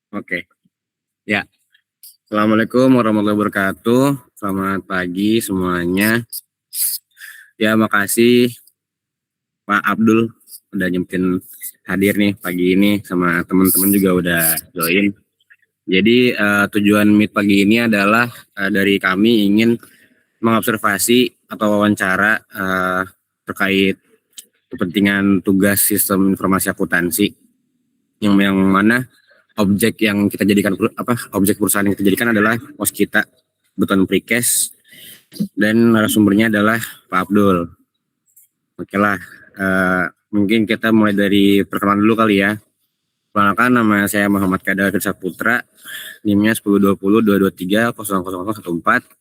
Oke, ya. Assalamualaikum warahmatullahi wabarakatuh. Selamat pagi semuanya. Ya, makasih Pak Abdul udah nyempetin hadir nih pagi ini sama teman-teman juga udah join. Jadi tujuan meet pagi ini adalah dari kami ingin mengobservasi atau wawancara terkait kepentingan tugas sistem informasi akuntansi yang mana objek yang kita jadikan objek perusahaan yang kita jadikan adalah pos kita Beton Precast dan narasumbernya adalah Pak Abdul. Oke lah, mungkin kita mulai dari perkenalan dulu kali ya. Perkenalkan, nama saya Muhammad Kadal Firsa Putra, NIM-nya 1020-223-00014.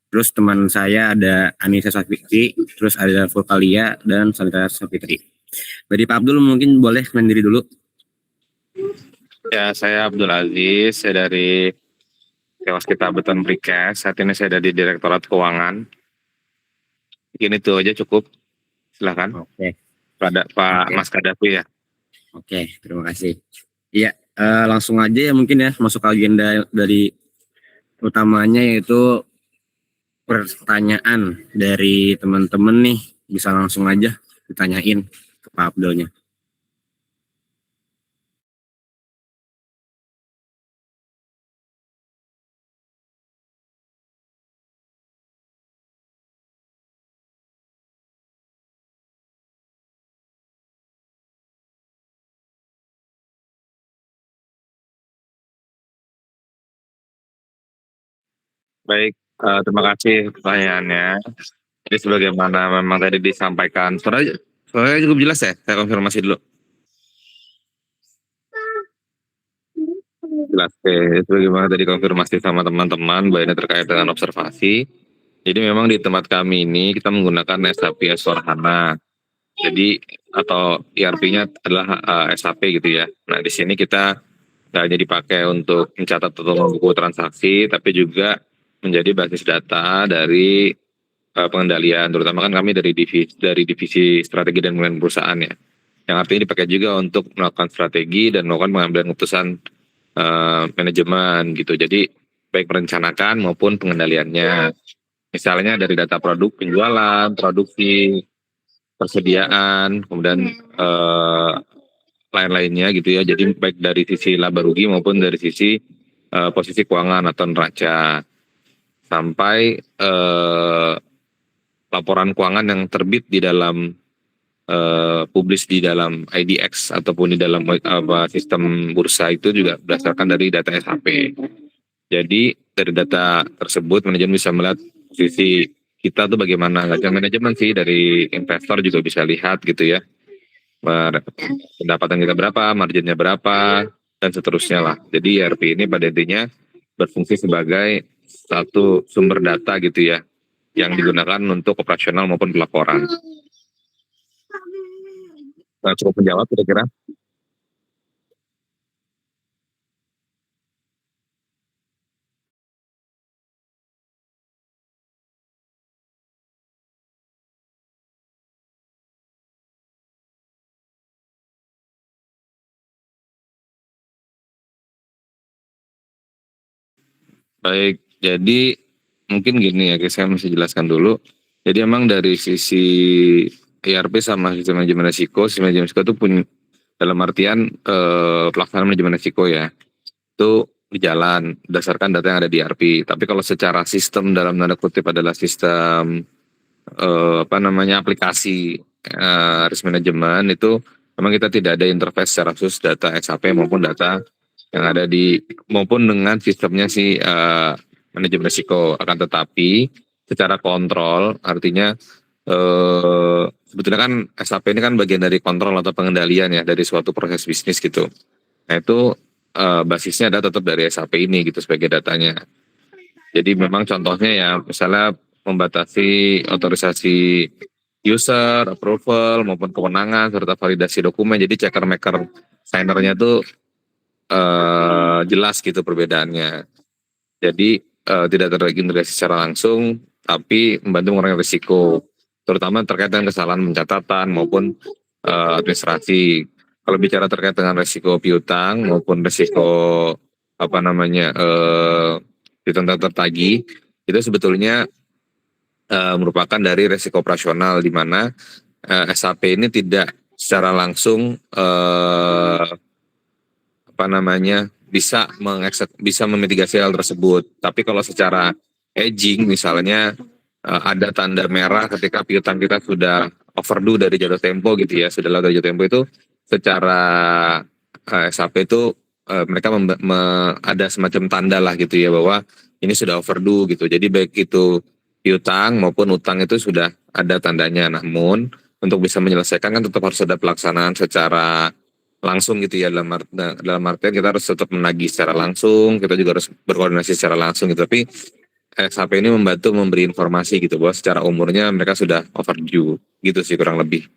Terus teman saya ada Anissa Safitri, terus ada Fulkalia dan Sanita Safitri. Dari Pak Abdul mungkin boleh sendiri dulu. Ya, saya Abdul Aziz, saya dari Kewas Kita Beton Precast. Saat ini saya ada di Direktorat Keuangan. Mungkin itu aja cukup. Silakan. Oke. Pak Mas Kadafi ya. Oke, terima kasih. Iya, langsung aja ya mungkin ya masuk ke agenda dari utamanya, yaitu pertanyaan dari teman-teman nih. Bisa langsung aja ditanyain ke Pak Abdulnya. Baik, terima kasih pertanyaannya. Jadi sebagaimana memang tadi disampaikan, suaranya cukup jelas ya? Saya konfirmasi dulu. Jelas, oke. Sebagaimana tadi konfirmasi sama teman-teman, bahwa ini terkait dengan observasi. Jadi memang di tempat kami ini kita menggunakan SAP S/4HANA. Jadi atau ERP-nya adalah SAP gitu ya. Nah di sini kita nggak hanya dipakai untuk mencatat atau buku transaksi, tapi juga menjadi basis data dari pengendalian. Terutama kan kami dari divisi strategi dan pengendalian perusahaan ya. Yang artinya dipakai juga untuk melakukan strategi dan melakukan pengambilan keputusan manajemen gitu. Jadi baik merencanakan maupun pengendaliannya. Misalnya dari data produk penjualan, produksi, persediaan, kemudian lain-lainnya gitu ya. Jadi baik dari sisi laba rugi maupun dari sisi posisi keuangan atau neraca, sampai laporan keuangan yang terbit di dalam publis di dalam IDX ataupun di dalam sistem bursa itu juga berdasarkan dari data SAP. Jadi dari data tersebut manajemen bisa melihat posisi kita tuh bagaimana. Nggak cuma manajemen sih, dari investor juga bisa lihat gitu ya. Pendapatan kita berapa, marginnya berapa, dan seterusnya lah. Jadi ERP ini pada intinya berfungsi sebagai satu sumber data gitu ya, yang digunakan untuk operasional maupun pelaporan. Nah, cukup menjawab kira-kira? Baik, jadi mungkin gini ya, saya mesti jelaskan dulu. Jadi emang dari sisi ERP sama sistem manajemen risiko itu punya dalam artian pelaksanaan manajemen risiko ya, itu berjalan berdasarkan data yang ada di ERP. Tapi kalau secara sistem dalam tanda kutip adalah sistem aplikasi risk management, itu memang kita tidak ada interface secara khusus data SAP maupun data yang ada di maupun dengan sistemnya manajemen risiko. Akan tetapi secara kontrol, artinya sebetulnya kan SAP ini kan bagian dari kontrol atau pengendalian ya dari suatu proses bisnis gitu. Nah itu basisnya ada tetap dari SAP ini gitu sebagai datanya. Jadi memang contohnya ya misalnya membatasi otorisasi user, approval maupun kewenangan serta validasi dokumen. Jadi checker maker signernya tuh jelas gitu perbedaannya. Jadi tidak terintegrasi secara langsung, tapi membantu mengurangi risiko, terutama terkait dengan kesalahan pencatatan maupun administrasi. Kalau bicara terkait dengan resiko piutang maupun resiko apa namanya piutang tak tertagih, itu sebetulnya merupakan dari resiko operasional, di mana SAP ini tidak secara langsung apa namanya bisa memitigasi hal tersebut. Tapi kalau secara hedging misalnya ada tanda merah ketika piutang kita sudah overdue dari jatuh tempo gitu ya, sudah lewat dari jatuh tempo, itu secara SAP itu mereka ada semacam tanda lah gitu ya, bahwa ini sudah overdue gitu. Jadi baik itu piutang maupun utang itu sudah ada tandanya. Namun untuk bisa menyelesaikan kan tetap harus ada pelaksanaan secara langsung gitu ya, dalam artian kita harus tetap menagih secara langsung, kita juga harus berkoordinasi secara langsung gitu. Tapi SAP ini membantu memberi informasi gitu bahwa secara umurnya mereka sudah overdue gitu sih kurang lebih.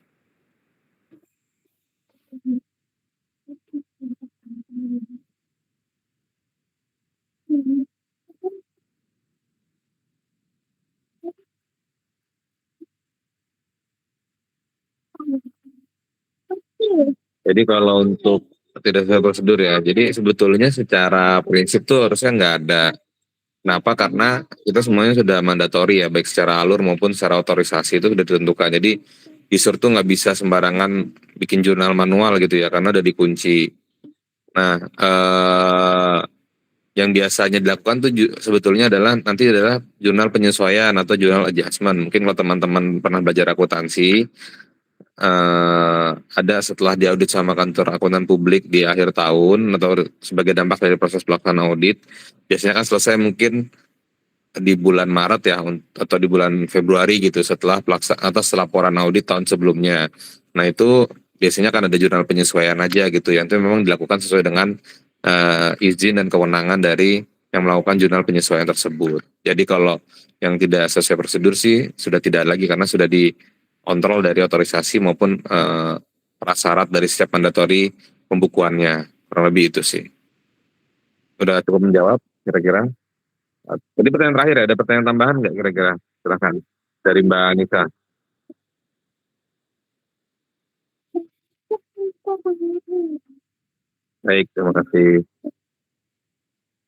Jadi kalau untuk tidak sesuai prosedur ya, jadi sebetulnya secara prinsip tuh harusnya nggak ada. Kenapa? Karena kita semuanya sudah mandatori ya, baik secara alur maupun secara otorisasi itu sudah ditentukan. Jadi user tuh nggak bisa sembarangan bikin jurnal manual gitu ya, karena udah dikunci. Nah, yang biasanya dilakukan tuh sebetulnya adalah jurnal penyesuaian atau jurnal adjustment. Mungkin kalau teman-teman pernah belajar akuntansi, ada setelah diaudit sama kantor akuntan publik di akhir tahun atau sebagai dampak dari proses pelaksanaan audit, biasanya kan selesai mungkin di bulan Maret ya, atau di bulan Februari gitu, setelah atas laporan audit tahun sebelumnya. Nah itu biasanya kan ada jurnal penyesuaian aja gitu, yang itu memang dilakukan sesuai dengan izin dan kewenangan dari yang melakukan jurnal penyesuaian tersebut. Jadi kalau yang tidak sesuai prosedur sih sudah tidak lagi, karena sudah dikontrol dari otorisasi maupun prasyarat dari setiap mandatori pembukuannya. Kurang lebih itu sih. Udah cukup menjawab kira-kira? Jadi pertanyaan terakhir ya, ada pertanyaan tambahan nggak kira-kira? Silahkan. Dari Mbak Anissa. Baik, terima kasih.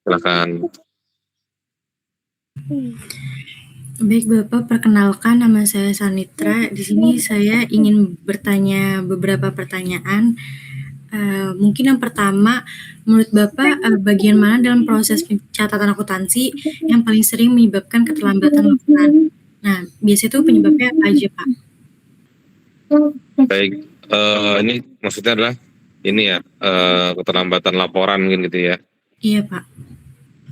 Silahkan. Baik Bapak, perkenalkan nama saya Sanitra. Di sini saya ingin bertanya beberapa pertanyaan. Mungkin yang pertama, menurut Bapak bagian mana dalam proses pencatatan akuntansi yang paling sering menyebabkan keterlambatan laporan? Nah, biasanya itu penyebabnya apa aja, Pak? Baik, ini maksudnya adalah ini ya, keterlambatan laporan mungkin gitu ya. Iya, Pak.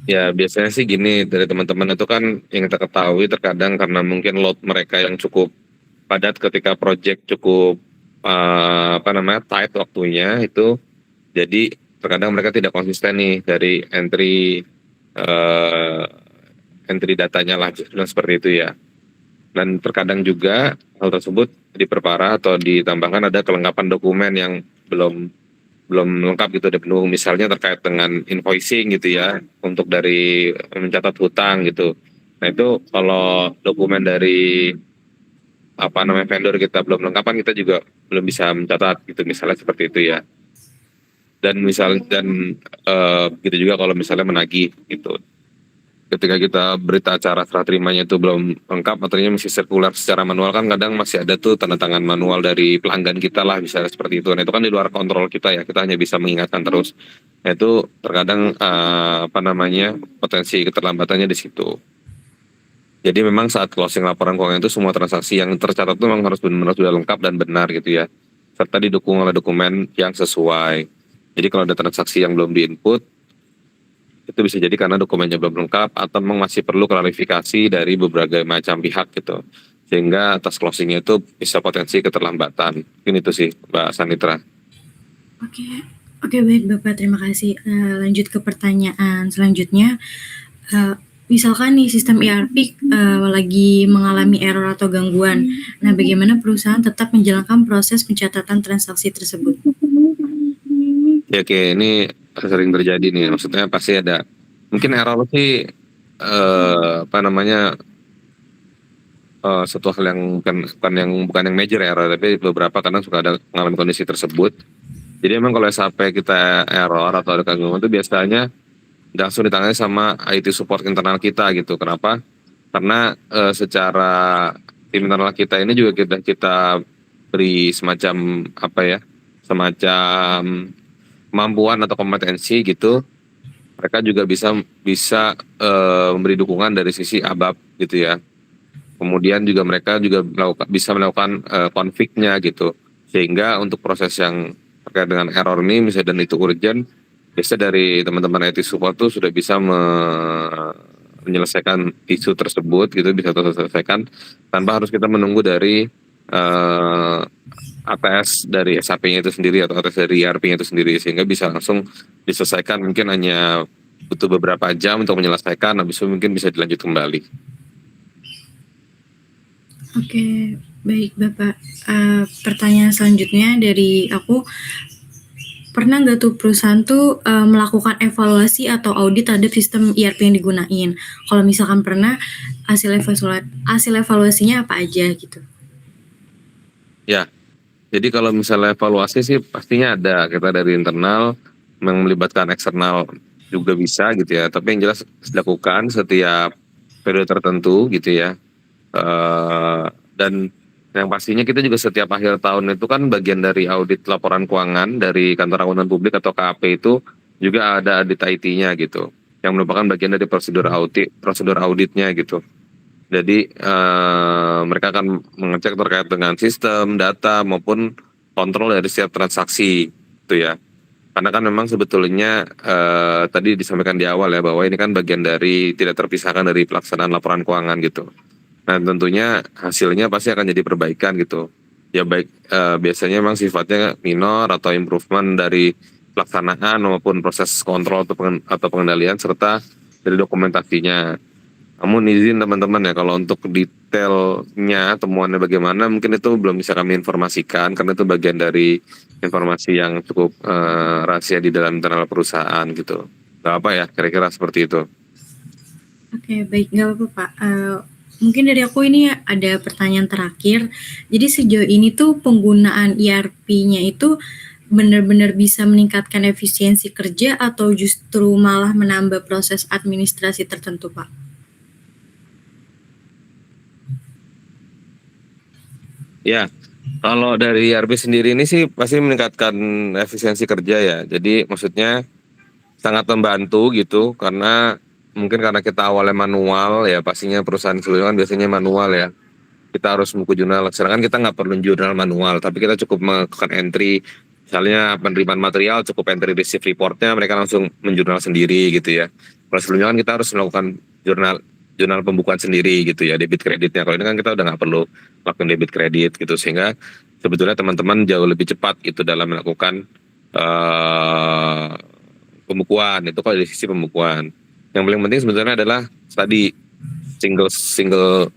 Ya biasanya sih gini, dari teman-teman itu kan yang kita ketahui terkadang karena mungkin load mereka yang cukup padat ketika project cukup tight waktunya itu, jadi terkadang mereka tidak konsisten nih dari entry datanya lah, seperti itu ya. Dan terkadang juga hal tersebut diperparah atau ditambahkan ada kelengkapan dokumen yang belum lengkap gitu, ada penuh, misalnya terkait dengan invoicing gitu ya, untuk dari mencatat hutang gitu. Nah itu kalau dokumen dari vendor kita belum lengkap kan kita juga belum bisa mencatat gitu, misalnya seperti itu ya. Dan gitu juga kalau misalnya menagih gitu. Ketika kita berita acara serah terimanya itu belum lengkap, artinya masih sirkular secara manual, kan kadang masih ada tuh tanda tangan manual dari pelanggan kita lah, misalnya seperti itu. Nah itu kan di luar kontrol kita ya, kita hanya bisa mengingatkan terus. Nah itu terkadang potensi keterlambatannya di situ. Jadi memang saat closing laporan keuangan itu semua transaksi yang tercatat itu memang harus benar-benar sudah lengkap dan benar gitu ya, serta didukung oleh dokumen yang sesuai. Jadi kalau ada transaksi yang belum diinput, itu bisa jadi karena dokumennya belum lengkap atau memang masih perlu klarifikasi dari berbagai macam pihak gitu, sehingga atas closingnya itu bisa potensi keterlambatan. Mungkin itu sih Mbak Sanitra. Oke, baik Bapak, terima kasih. Lanjut ke pertanyaan selanjutnya. Misalkan nih sistem ERP lagi mengalami error atau gangguan, nah bagaimana perusahaan tetap menjalankan proses pencatatan transaksi tersebut? Ya oke, ini sering terjadi nih, maksudnya pasti ada mungkin error sih satu hal yang bukan yang major error, tapi beberapa kadang suka ada mengalami kondisi tersebut. Jadi emang kalau SAP kita error atau ada gangguan itu biasanya langsung ditangani sama IT support internal kita gitu. Kenapa? Karena secara tim internal kita ini juga kita beri semacam apa ya, semacam kemampuan atau kompetensi gitu. Mereka juga bisa bisa memberi dukungan dari sisi ABAP gitu ya. Kemudian juga mereka juga bisa melakukan konfliknya gitu. Sehingga untuk proses yang terkait dengan error ini misalnya dan itu urgent, biasa dari teman-teman IT support tuh sudah bisa menyelesaikan isu tersebut gitu, bisa terselesaikan tanpa harus kita menunggu dari ATS dari SAP-nya itu sendiri atau ATS dari ERP-nya itu sendiri, sehingga bisa langsung diselesaikan, mungkin hanya butuh beberapa jam untuk menyelesaikan, habis itu mungkin bisa dilanjut kembali. Oke, baik Bapak. Pertanyaan selanjutnya dari aku, pernah nggak tuh perusahaan tuh melakukan evaluasi atau audit terhadap sistem ERP yang digunain? Kalau misalkan pernah, hasil evaluasinya apa aja gitu? Ya, jadi kalau misalnya evaluasi sih pastinya ada, kita dari internal yang melibatkan eksternal juga bisa gitu ya, tapi yang jelas dilakukan setiap periode tertentu gitu ya. Dan yang pastinya kita juga setiap akhir tahun itu kan bagian dari audit laporan keuangan dari Kantor Akuntan Publik atau KAP itu juga ada audit IT-nya gitu, yang merupakan bagian dari prosedur auditnya gitu. Jadi mereka akan mengecek terkait dengan sistem, data maupun kontrol dari setiap transaksi itu ya. Karena kan memang sebetulnya tadi disampaikan di awal ya bahwa ini kan bagian dari tidak terpisahkan dari pelaksanaan laporan keuangan gitu. Nah tentunya hasilnya pasti akan jadi perbaikan gitu. Ya baik biasanya memang sifatnya minor atau improvement dari pelaksanaan maupun proses kontrol atau pengendalian serta dari dokumentasinya. Namun izin teman-teman ya, kalau untuk detailnya temuannya bagaimana mungkin itu belum bisa kami informasikan karena itu bagian dari informasi yang cukup rahasia di dalam internal perusahaan gitu. Gak apa ya, kira-kira seperti itu. Oke, baik, nggak apa-apa Pak. Mungkin dari aku ini ada pertanyaan terakhir. Jadi sejauh ini tuh penggunaan ERP-nya itu benar-benar bisa meningkatkan efisiensi kerja atau justru malah menambah proses administrasi tertentu, Pak? Ya, kalau dari ERP sendiri ini sih pasti meningkatkan efisiensi kerja ya. Jadi maksudnya sangat membantu gitu karena mungkin karena kita awalnya manual ya, pastinya perusahaan sebelumnya kan biasanya manual ya. Kita harus buku jurnal, sedangkan kita nggak perlu jurnal manual, tapi kita cukup melakukan entry, misalnya penerimaan material cukup entry receipt reportnya, mereka langsung menjurnal sendiri gitu ya. Kalau sebelumnya kan kita harus melakukan jurnal pembukuan sendiri gitu ya, debit kreditnya. Kalau ini kan kita udah nggak perlu melakukan debit kredit gitu, sehingga sebetulnya teman-teman jauh lebih cepat gitu dalam melakukan pembukuan. Itu kalau dari sisi pembukuan. Yang paling penting sebetulnya adalah tadi single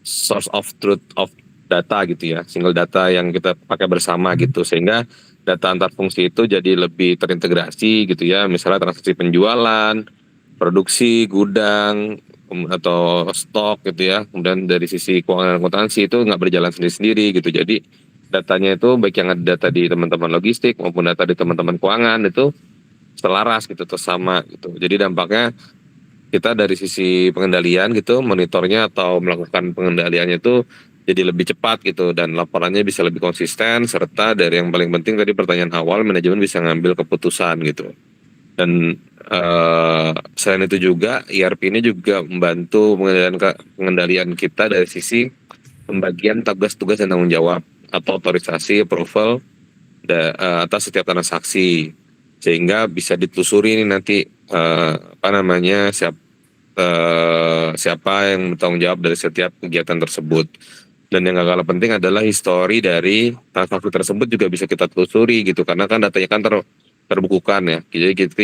source of truth of data gitu ya, single data yang kita pakai bersama gitu, sehingga data antar fungsi itu jadi lebih terintegrasi gitu ya, misalnya transaksi penjualan, produksi, gudang, atau stok gitu ya, kemudian dari sisi keuangan dan akuntansi itu nggak berjalan sendiri-sendiri gitu, jadi datanya itu baik yang ada data di teman-teman logistik maupun data di teman-teman keuangan itu selaras gitu, terus sama gitu, jadi dampaknya kita dari sisi pengendalian gitu, monitornya atau melakukan pengendaliannya itu jadi lebih cepat gitu dan laporannya bisa lebih konsisten, serta dari yang paling penting tadi pertanyaan awal, manajemen bisa ngambil keputusan gitu. Dan selain itu juga ERP ini juga membantu pengendalian kita dari sisi pembagian tugas-tugas dan tanggung jawab atau otorisasi approval atas setiap transaksi, sehingga bisa ditelusuri ini nanti siapa yang bertanggung jawab dari setiap kegiatan tersebut. Dan yang gak kalah penting adalah histori dari transaksi tersebut juga bisa kita telusuri gitu, karena kan datanya kan terbukukan ya, jadi kita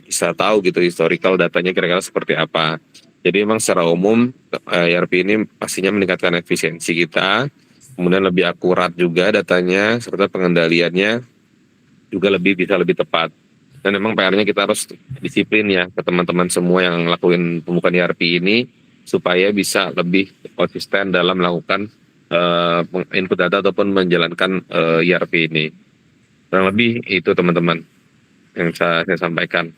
bisa tahu gitu historical datanya kira-kira seperti apa. Jadi memang secara umum ERP ini pastinya meningkatkan efisiensi kita, kemudian lebih akurat juga datanya, serta pengendaliannya juga bisa lebih tepat. Dan memang PR-nya kita harus disiplin ya ke teman-teman semua yang ngelakuin pembukaan ERP ini, supaya bisa lebih konsisten dalam melakukan input data ataupun menjalankan ERP ini. Kurang lebih itu teman-teman yang saya sampaikan.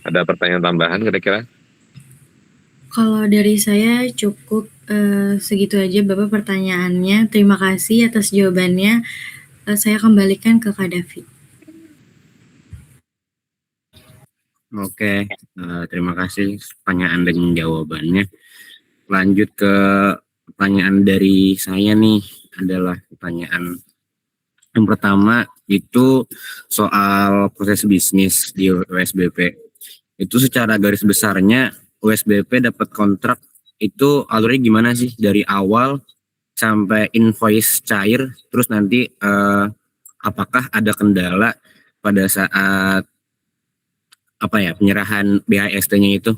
Ada pertanyaan tambahan kira-kira? Kalau dari saya cukup segitu aja Bapak pertanyaannya. Terima kasih atas jawabannya. Saya kembalikan ke Kak Davi. Oke, terima kasih pertanyaan dan jawabannya. Lanjut ke pertanyaan dari saya nih, adalah pertanyaan yang pertama itu soal proses bisnis di USBP. Itu secara garis besarnya USBP dapat kontrak itu alurnya gimana sih dari awal sampai invoice cair, terus nanti apakah ada kendala pada saat apa ya penyerahan BHST-nya itu?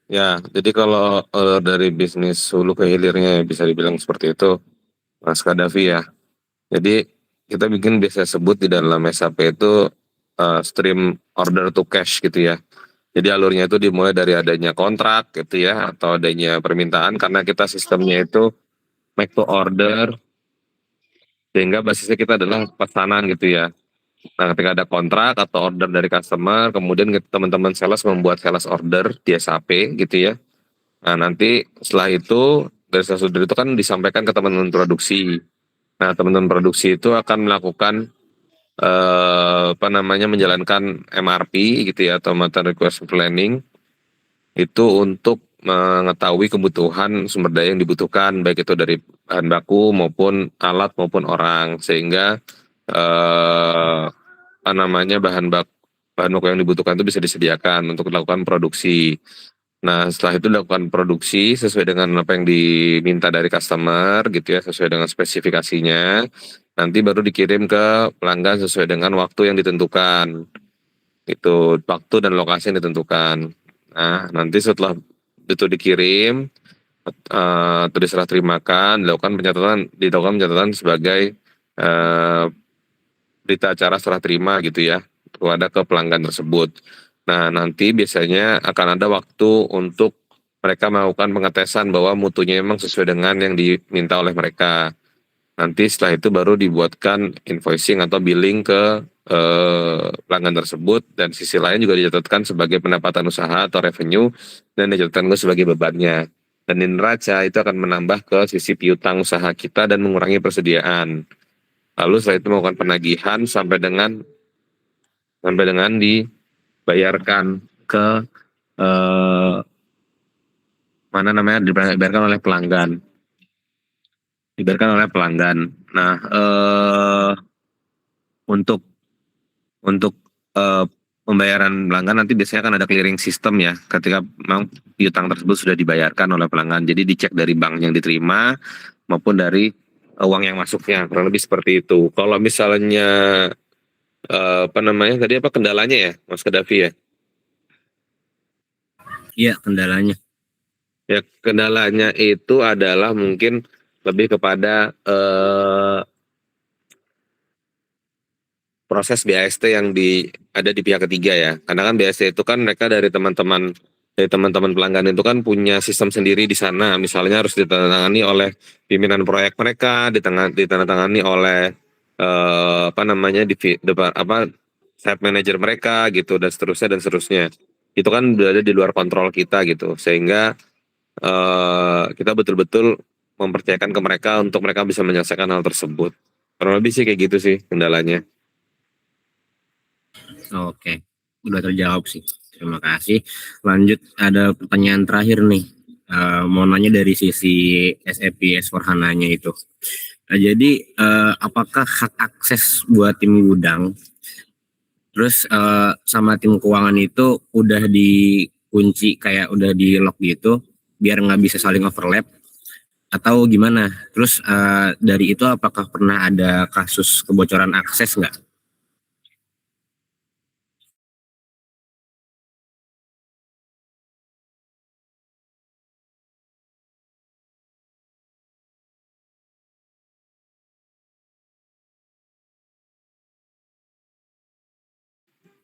Ya, jadi kalau dari bisnis hulu ke hilirnya bisa dibilang seperti itu, Mas Kadafi ya. Jadi kita bikin biasa sebut di dalam SAP itu stream order to cash gitu ya. Jadi alurnya itu dimulai dari adanya kontrak gitu ya, atau adanya permintaan, karena kita sistemnya itu make to order, sehingga basisnya kita adalah pesanan gitu ya. Nah, ketika ada kontrak atau order dari customer, kemudian teman-teman sales membuat sales order di SAP gitu ya. Nah, nanti setelah itu dari sales order itu kan disampaikan ke teman-teman produksi. Nah, teman-teman produksi itu akan melakukan menjalankan MRP gitu ya, atau Material Request Planning, itu untuk mengetahui kebutuhan sumber daya yang dibutuhkan, baik itu dari bahan baku maupun alat maupun orang, sehingga bahan baku yang dibutuhkan itu bisa disediakan untuk dilakukan produksi. Nah, setelah itu dilakukan produksi sesuai dengan apa yang diminta dari customer gitu ya, sesuai dengan spesifikasinya. Nanti baru dikirim ke pelanggan sesuai dengan waktu yang ditentukan. Itu waktu dan lokasi yang ditentukan. Nah, nanti setelah itu dikirim, atau diserah terimakan, dilakukan pencatatan sebagai berita acara serah terima gitu ya, kepada ke pelanggan tersebut. Nah, nanti biasanya akan ada waktu untuk mereka melakukan pengetesan bahwa mutunya memang sesuai dengan yang diminta oleh mereka. Nanti setelah itu baru dibuatkan invoicing atau billing ke pelanggan tersebut, dan sisi lain juga dicatatkan sebagai pendapatan usaha atau revenue, dan dicatatkan juga sebagai bebannya. Dan di neraca itu akan menambah ke sisi piutang usaha kita dan mengurangi persediaan. Lalu setelah itu melakukan penagihan sampai dengan dibayarkan ke eh, dibayarkan oleh pelanggan. Nah, untuk eh, pembayaran pelanggan nanti biasanya akan ada clearing system ya, ketika memang piutang tersebut sudah dibayarkan oleh pelanggan. Jadi dicek dari bank yang diterima maupun dari uang yang masuknya, kurang lebih seperti itu. Kalau misalnya tadi apa kendalanya ya, Mas Kadafi ya? Iya, kendalanya. Ya, kendalanya itu adalah mungkin lebih kepada proses BAST yang ada di pihak ketiga ya. Karena kan BAST itu kan mereka dari teman-teman pelanggan itu kan punya sistem sendiri di sana. Misalnya harus ditandatangani oleh pimpinan proyek mereka, ditandatangani oleh site manager mereka gitu, dan seterusnya. Itu kan berada di luar kontrol kita gitu. Sehingga kita betul-betul mempercayakan ke mereka untuk mereka bisa menyelesaikan hal tersebut. Kurang lebih sih kayak gitu sih kendalanya. Oke, udah terjawab sih. Terima kasih. Lanjut, ada pertanyaan terakhir nih. Mau nanya dari sisi SAP S/4HANA-nya itu. Nah, jadi apakah hak akses buat tim gudang, terus sama tim keuangan itu udah dikunci, kayak udah di lock gitu, biar nggak bisa saling overlap, atau gimana? Terus dari itu apakah pernah ada kasus kebocoran akses nggak?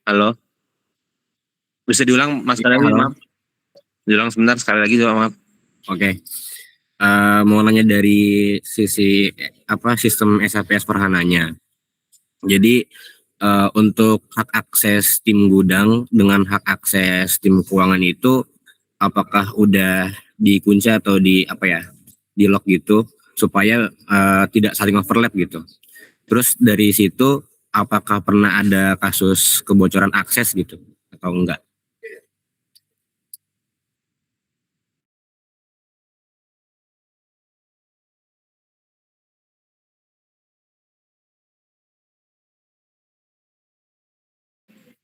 Halo, bisa diulang Mas Kadafi, Halo. maaf. Diulang sebentar sekali lagi, maaf. Oke. Mau nanya dari sisi sistem SAP S/4HANA-nya. Jadi untuk hak akses tim gudang dengan hak akses tim keuangan itu apakah udah dikunci atau di apa ya, di lock gitu supaya tidak saling overlap gitu. Terus dari situ apakah pernah ada kasus kebocoran akses gitu atau enggak?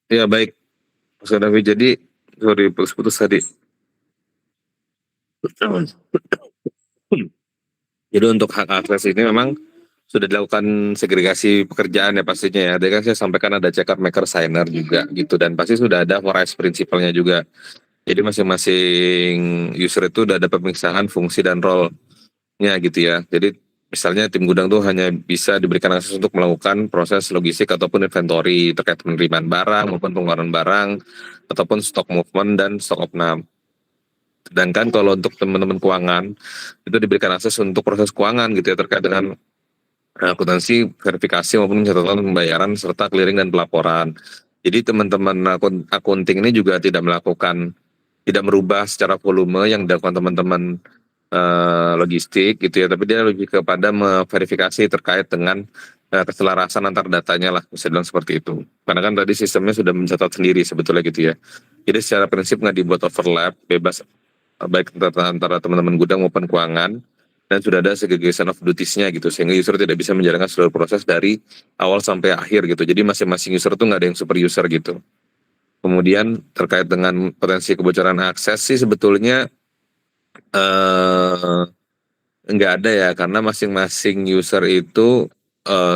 Ya baik, Mas Davi. Jadi sorry putus-putus tadi. Jadi untuk hak akses ini memang sudah dilakukan segregasi pekerjaan ya pastinya ya. Tadi kan saya sampaikan ada checker, maker, signer juga gitu, dan pasti sudah ada forest prinsipalnya juga. Jadi masing-masing user itu udah ada pemisahan fungsi dan role-nya gitu ya. Jadi misalnya tim gudang tuh hanya bisa diberikan akses untuk melakukan proses logistik ataupun inventory terkait penerimaan barang maupun pengeluaran barang ataupun stock movement dan stock opnam. Sedangkan kalau untuk teman-teman keuangan itu diberikan akses untuk proses keuangan gitu ya terkait dengan akuntansi, verifikasi maupun catatan pembayaran serta clearing dan pelaporan. Jadi teman-teman akunting ini juga tidak merubah secara volume yang dilakukan teman-teman logistik gitu ya, tapi dia lebih kepada memverifikasi terkait dengan keselarasan antar datanya lah, bisa bilang seperti itu. Karena kan tadi sistemnya sudah mencatat sendiri sebetulnya gitu ya. Jadi secara prinsip nggak dibuat overlap, bebas baik antara teman-teman gudang maupun keuangan, dan sudah ada segregation of duties-nya gitu, sehingga user tidak bisa menjalankan seluruh proses dari awal sampai akhir gitu. Jadi masing-masing user tuh nggak ada yang super user gitu. Kemudian terkait dengan potensi kebocoran akses sih sebetulnya eh, nggak ada ya, karena masing-masing user itu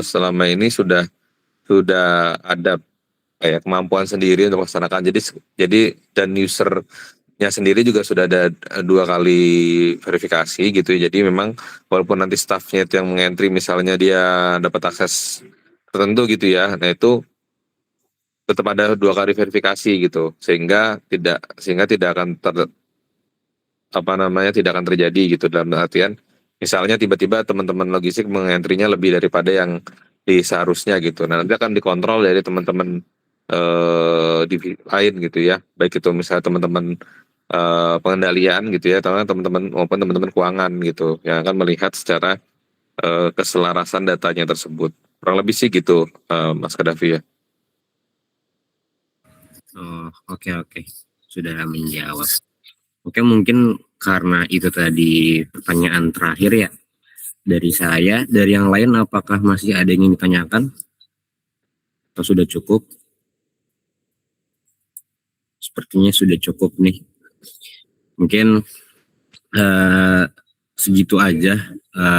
selama ini sudah ada kayak kemampuan sendiri untuk melaksanakan. Jadi dan usernya sendiri juga sudah ada 2 kali verifikasi gitu ya. Jadi memang walaupun nanti staffnya itu yang mengentry, misalnya dia dapat akses tertentu gitu ya, nah itu tetap ada 2 kali verifikasi gitu, sehingga tidak akan tidak akan terjadi gitu, dalam artian misalnya tiba-tiba teman-teman logistik mengentrinya lebih daripada yang seharusnya gitu. Nah, nanti akan dikontrol dari teman-teman divisi lain gitu ya, baik itu misalnya teman-teman pengendalian gitu ya, atau teman-teman maupun teman-teman keuangan gitu yang akan melihat secara keselarasan datanya tersebut. Kurang lebih sih gitu, Mas Kadafi ya. Oh, oke oke. Sudah menjawab. Oke, mungkin karena itu tadi pertanyaan terakhir ya dari saya. Dari yang lain apakah masih ada yang ingin ditanyakan atau sudah cukup? Sepertinya sudah cukup nih. Mungkin segitu aja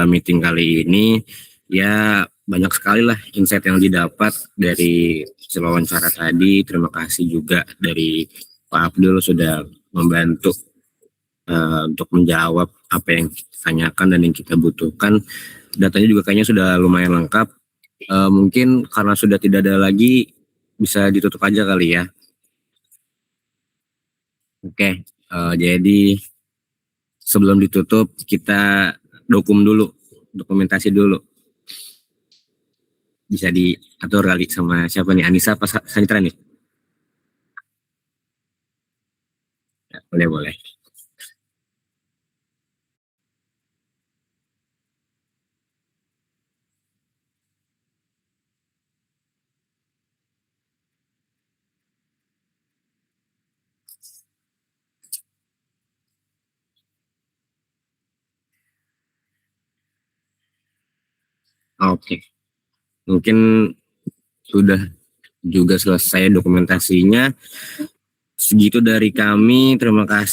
meeting kali ini. Ya banyak sekali lah insight yang didapat dari hasil wawancara tadi. Terima kasih juga dari Pak Abdul sudah membantu untuk menjawab apa yang kita tanyakan dan yang kita butuhkan. Datanya juga kayaknya sudah lumayan lengkap. Mungkin karena sudah tidak ada lagi, bisa ditutup aja kali ya. Oke, jadi sebelum ditutup kita dokumentasi dulu. Bisa diatur kali sama siapa nih, Anissa apa Sanitra nih? Ya, boleh. Oke, mungkin sudah juga selesai dokumentasinya. Segitu dari kami, terima kasih.